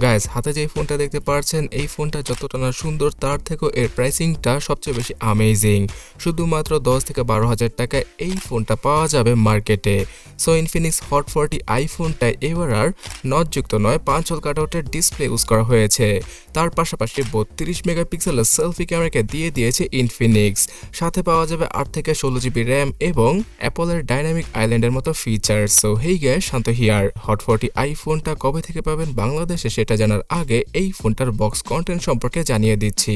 Guys, হাতে যে ফোনটা দেখতে পাচ্ছেন, এই ফোনটা যতটা না সুন্দর তার থেকেও এর প্রাইসিংটা সবচেয়ে বেশি অ্যামেজিং। শুধুমাত্র 10 থেকে 12,000 টাকায় এই ফোনটা পাওয়া যাবে মার্কেটে। সো ইনফিনিক্স হট 40 আইফোনটায় এবার আর নটযুক্ত নয়, 5 হোল কাটআউটের ডিসপ্লে ইউজ করা হয়েছে। তার পাশাপাশি 32 মেগাপিক্সেলের সেলফি ক্যামেরাকে দিয়ে দিয়েছে ইনফিনিক্স। সাথে পাওয়া যাবে 8 থেকে 16 জিবি র্যাম এবং অ্যাপলের ডাইনামিক আইল্যান্ডের মতো feature. So hey guys, Shanto here. Hot 40 আইফোনটা কবে থেকে পাবেন বাংলাদেশে সেটা জানার আগে এই ফোনটার বক্স কন্টেন্ট সম্পর্কে জানিয়ে দিচ্ছি।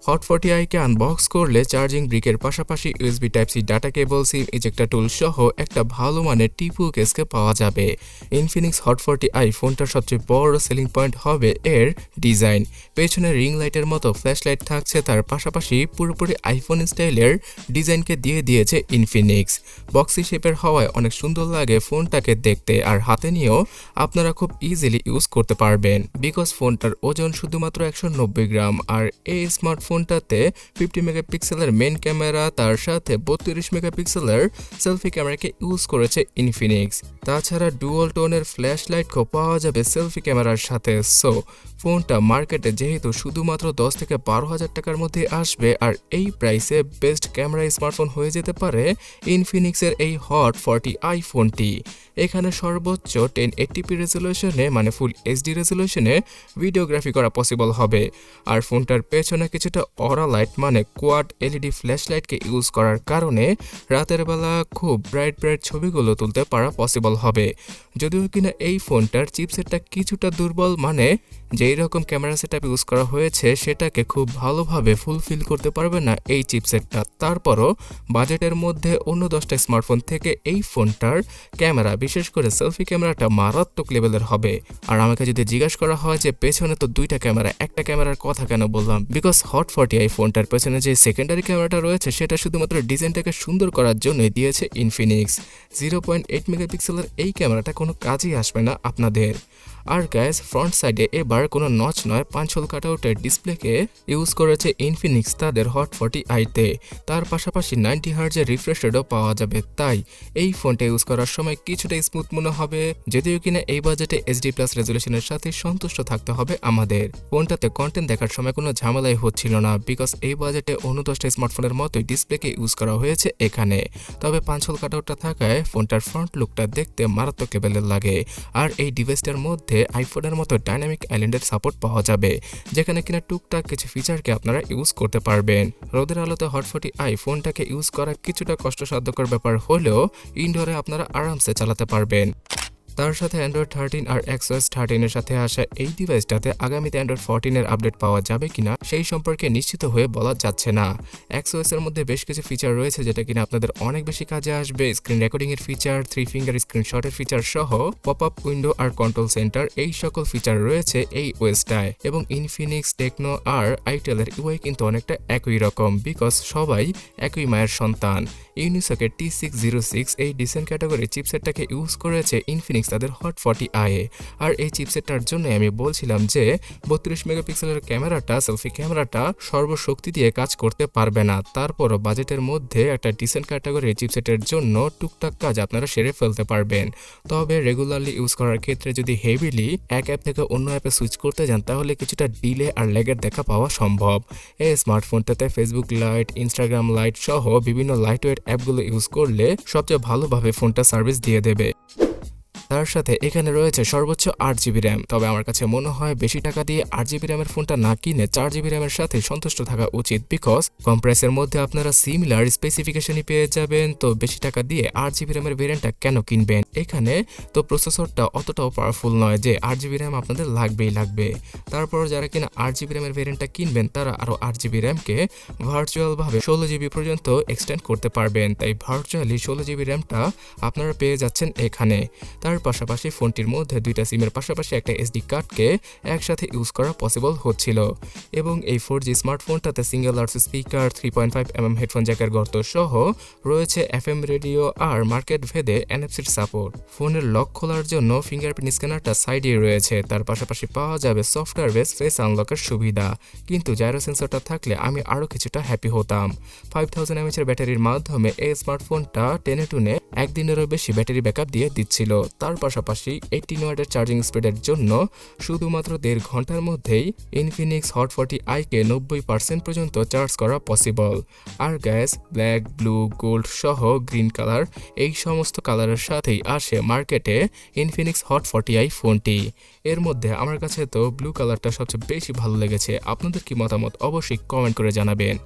হট 40 আইকে আনবক্স করলে চার্জিং ব্রিকের পাশাপাশি USB type C data cable, SIM ejector tool সহ একটা ভালো মানের টিপু কেসকে পাওয়া যাবে। ইনফিনিক্স হট 40 আই ফোনটার সবচেয়ে বড় সেলিং পয়েন্ট হবে এর ডিজাইন। পেছনে রিং লাইটের মতো ফ্ল্যাশ লাইট থাকছে, তার পাশাপাশি পুরোপুরি আইফোন স্টাইলের ডিজাইনকে দিয়ে দিয়েছে ইনফিনিক্স। বক্সি শেপের হওয়ায় অনেক সুন্দর লাগে ফোনটাকে দেখতে, আর হাতে নিয়েও আপনারা খুব ইজিলি ইউজ করতে পারবেন বিকজ ফোনটার ওজন শুধুমাত্র 190 গ্রাম। আর এই স্মার্টফোনটাতে 50 মেগাপিক্সেলের মেন ক্যামেরা, তার সাথে 32 মেগাপিক্সেলের সেলফি ক্যামেরাকে ইউজ করেছে ইনফিনিক্স। তাছাড়া ডুয়াল টোনের ফ্ল্যাশ লাইটকেও পাওয়া যাবে সেলফি ক্যামেরার সাথে। সো ফোনটা মার্কেটে যেহেতু শুধুমাত্র 10 থেকে 12,000 টাকার মধ্যে আসবে, আর এই প্রাইসে বেস্ট ক্যামেরা স্মার্টফোন হয়ে যেতে পারে ইনফিনিক্সের এই হট 40 আইফোনটি। এখানে সর্বোচ্চ 1080p রেজলিউশনে মানে ফুল এইচডি রেজলিউশনে ভিডিওগ্রাফি করা পসিবল হবে। আর ফোনটার পেছনে কিছুটা অরা লাইট মানে কোয়াড এলইডি ফ্ল্যাশ লাইটকে ইউজ করার কারণে রাতের বেলা খুব ব্রাইট ছবিগুলো তুলতে পারা পসিবল হবে। যদিও কিনা এই ফোনটার চিপসেটটা কিছুটা দুর্বল, মানে যেই রকম ক্যামেরা সেটআপ ইউজ করা হয়েছে সেটাকে খুব ভালোভাবে ফুলফিল করতে পারবে না এই চিপসেটটা। তারপরও বাজেটের মধ্যে অন্য 10টা স্মার্টফোন থেকে এই ফোনটার ক্যামেরা, বিশেষ করে সেলফি ক্যামেরাটা মারাত্মক লেভেলের হবে। আর আমাকে যদি জিজ্ঞাসা করা হয় যে পেছনে তো 2টা ক্যামেরা, একটা ক্যামেরার কথা কেন বললাম, বিকজ হট 40 আই ফোনটার পেছনে যে সেকেন্ডারি ক্যামেরাটা রয়েছে সেটা শুধুমাত্র ডিজাইনটাকে সুন্দর করার জন্যই দিয়েছে ইনফিনিক্স। 0.8 মেগাপিক্সেলের এই ক্যামেরাটা কোনো কাজেই আসবে না আপনাদের। আর গাইস, ফ্রন্ট সাইডে এবার কোনো নচ নয়, 5 হোল কাটআউটের ডিসপ্লেকে ইউজ করেছে ইনফিনিক্স তাদের হট 40 আইতে। তার পাশাপাশি 90 হার্জের রিফ্রেশ রেটও পাওয়া যাবে, তাই এই ফোনটা ইউজ করার সময় কিছুটা স্মুথ মনে হবে। যদিও কিনা এই বাজেটে এইচডি প্লাস রেজলিউশনের সাথে সন্তুষ্ট থাকতে হবে আমাদের। ফোনটাতে কন্টেন্ট দেখার সময় কোনো ঝামেলাই হচ্ছিল না বিকজ এই বাজেটে অন্য 10টা স্মার্টফোনের মতোই ডিসপ্লেকে ইউজ করা হয়েছে এখানে। তবে 5 হোল কাটআউটটা থাকায় ফোনটার ফ্রন্ট লুকটা দেখতে মারাত্মক লেভেলের লাগে। আর এই ডিভাইসটার মধ্যে আইফোনের মতো ডাইনামিক আইল্যান্ডের সাপোর্ট পাওয়া যাবে, যেখানে কিনা টুকটাক কিছু ফিচারকে আপনারা ইউজ করতে পারবেন। রোদের আলোতে হট 40 আই ফোনটাকে ইউজ করা কিছুটা কষ্টসাধ্যকর ব্যাপার হলেও ইনডোরে আপনারা আরামসে চালাতে পারবেন। তার সাথে অ্যান্ড্রয়েড 13 আর XOS 13 এর সাথে আসা এই ডিভাইসটাতে আগামীতে অ্যান্ড্রয়েড 14 এর আপডেট পাওয়া যাবে কিনা সেই সম্পর্কে নিশ্চিত হয়ে বলা যাচ্ছে না। XOS এর মধ্যে বেশ কিছু ফিচার রয়েছে যেটা কিনা আপনাদের অনেক বেশি কাজে আসবে। স্ক্রিন রেকর্ডিং এর ফিচার, 3 ফিঙ্গার স্ক্রিনশটের ফিচার সহ পপ আপ উইন্ডো আর কন্ট্রোল সেন্টার, এই সকল ফিচার রয়েছে এই ওএসটায়। এবং ইনফিনিক্স, টেকনো আর আইটেলের ইউআই কিন্তু অনেকটা একই রকম বিকজ সবাই একই মায়ের সন্তান। ইউনিসকের T606 এই ডিসেন্ট ক্যাটাগরি চিপসেটটাকে ইউজ করেছে ইনফিনিক্স তাদের হট 40 আই। আর এই চিপসেটটার জন্য আমি বলছিলাম যে 32 মেগাপিক্সেলের ক্যামেরাটা, সেলফি ক্যামেরাটা সর্বশক্তি দিয়ে কাজ করতে পারবে না। তারপরও বাজেটের মধ্যে একটা ডিসেন্ট ক্যাটাগরির চিপসেটের জন্য টুকটাক কাজ আপনারা সেরে ফেলতে পারবেন। তবে রেগুলারলি ইউজ করার ক্ষেত্রে যদি হেভিলি এক অ্যাপ থেকে অন্য অ্যাপে সুইচ করতে যান তাহলে কিছুটা ডিলে আর ল্যাগের দেখা পাওয়া সম্ভব। এই স্মার্টফোনটাতে ফেসবুক লাইট, ইনস্টাগ্রাম লাইট সহ বিভিন্ন লাইটওয়েট অ্যাপগুলো ইউজ করলে সবচেয়ে ভালোভাবে ফোনটা সার্ভিস দিয়ে দেবে। তার সাথে এখানে রয়েছে সর্বোচ্চ 8GB র্যাম। তবে আমার কাছে মনে হয় বেশি টাকা দিয়ে 8GB র্যামের ফোনটা না কিনে 4GB র্যামের সাথে সন্তুষ্ট থাকা উচিত বিকজ কম প্রাইসের মধ্যে আপনারা সিমিলার স্পেসিফিকেশনই পেয়ে যাবেন। তো বেশি টাকা দিয়ে 8GB র্যামের ভেরিয়েন্টটা কেন কিনবেন? এখানে তো প্রসেসরটা অতটাও পাওয়ারফুল নয় যে 8GB র্যাম আপনাদের লাগবে। তারপর যারা কিনা 8GB র্যামের ভেরিয়েন্টটা কিনবেন তারা আরও 8GB র্যামকে ভার্চুয়ালভাবে 16GB পর্যন্ত এক্সটেন্ড করতে পারবেন। তাই ভার্চুয়ালি 16GB র্যামটা আপনারা পেয়ে যাচ্ছেন এখানে। তার পাশাপাশি ফোনটির মধ্যে 2টা সিমের পাশাপাশি একটা এসডি কার্ডকে একসাথে ইউজ করা পসিবল হচ্ছিল। এবং এই 4G স্মার্টফোনটাতে সিঙ্গেল আর্টস স্পিকার, 3.5mm হেডফোন জ্যাকের গর্ত সহ রয়েছে FM রেডিও আর মার্কেট ভেদে এনএফসির সাপোর্ট। ফোনের লক খোলার জন্য ফিঙ্গারপ্রিন্ট স্ক্যানারটা সাইডে রয়েছে। তার পাশাপাশি পাওয়া যাবে সফটওয়্যার বেস ফেস আনলকের সুবিধা। কিন্তু জাইরো সেন্সরটা থাকলে আমি আরও কিছুটা হ্যাপি হতাম। 5000 mAh ব্যাটারির মাধ্যমে এই স্মার্টফোনটা টেনে টুনে একদিনেরও বেশি ব্যাটারি ব্যাকআপ দিয়ে দিচ্ছিল। তার পাশাপাশি 18 ওয়াটের চার্জিং স্পিডের জন্য শুধুমাত্র 1.5 ঘন্টার মধ্যেই ইনফিনিক্স হট 40i কে 90% পর্যন্ত চার্জ করা পসিবল। আর গ্যাস ব্ল্যাক, ব্লু, গোল্ড সহ গ্রিন কালার এই সমস্ত কালারের সাথেই আসে মার্কেটে ইনফিনিক্স হট 40i ফোনটি। এর মধ্যে আমার কাছে তো ব্লু কালারটা সবচেয়ে বেশি ভালো লেগেছে। আপনাদের কি মতামত অবশ্যই কমেন্ট করে জানাবেন।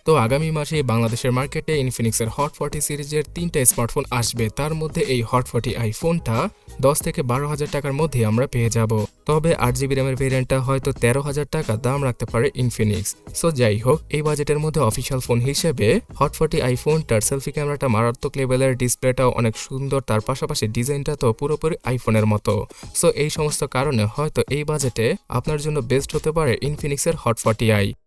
তো আগামী মাসে বাংলাদেশের মার্কেটে ইনফিনিক্সের হট 40 সিরিজের 3টা স্মার্টফোন আসবে। তার মধ্যে এই হট 40i ফোনটা 10 থেকে 12,000 টাকার মধ্যে আমরা পেয়ে যাব। তবে 8GB র্যামের ভেরিয়েন্টটা হয়তো 13,000 টাকা দাম রাখতে পারে ইনফিনিক্স। সো যাই হোক, এই বাজেটের মধ্যে অফিসিয়াল ফোন হিসেবে হট 40i ফোনটার সেলফি ক্যামেরাটা মারাত্মক লেভেলের, ডিসপ্লেটাও অনেক সুন্দর, তার পাশাপাশি ডিজাইনটা তো পুরোপুরি আইফোনের মতো। সো এই সমস্ত কারণে হয়তো এই বাজেটে আপনার জন্য বেস্ট হতে পারে ইনফিনিক্সের হট 40i।